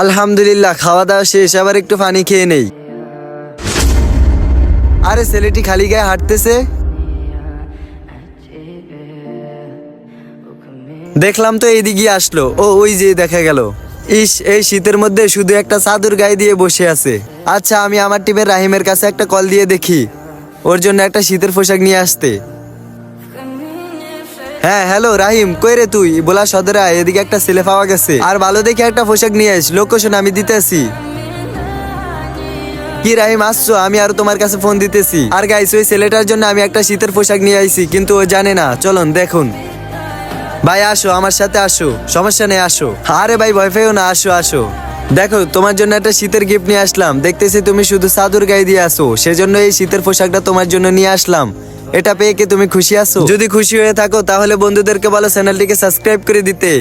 আলহামদুলিল্লাহ, খাওয়া দাওয়া শেষ, আবার একটু পানি খেয়ে নেই। আরে ছেলেটি খালি গায়ে হাঁটতেছে। দেখলাম তো এইদিকে আসলো। ও ওই যে দেখা গেল। ইস, এই শীতের মধ্যে শুধু একটা চাদর গায়ে দিয়ে বসে আছে। আচ্ছা, আমি আমার টিমের রাহিমের কাছে একটা কল দিয়ে দেখি ওর জন্য একটা শীতের পোশাক নিয়ে আসতে। হ্যাঁ, হ্যালো রাহিম, কই রে তুই? বলা সদরে আয়, এদিকে একটা ছেলে পাওয়া গেছে, আর ভালো দেখে একটা পোশাক নিয়ে আস। লোকেশন আমি দিতেছি। কি রাহিম, আসছো? আমি আর তোমার কাছে ফোন দিতেছি। আর গাইস, ওই ছেলেটার জন্য আমি একটা শীতের পোশাক নিয়ে আইছি, কিন্তু ও জানে না। চলুন দেখুন। ভাই আসো, আমার সাথে আসো, সমস্যা নেই, আসো। আরে ভাই, ভয় পেও না, আসো আসো। দেখো, তোমার জন্য একটা শীতের গিফট নিয়ে আসলাম। দেখতেছি তুমি শুধু চাদর গায়ে দিয়ে আসো, সেজন্য এই শীতের পোশাকটা তোমার জন্য নিয়ে আসলাম। এটা পেয়ে কি তুমি খুশি আছো? যদি খুশি হয়ে থাকো তাহলে বন্ধুদেরকে বলো চ্যানেলটিকে সাবস্ক্রাইব করে দিতে।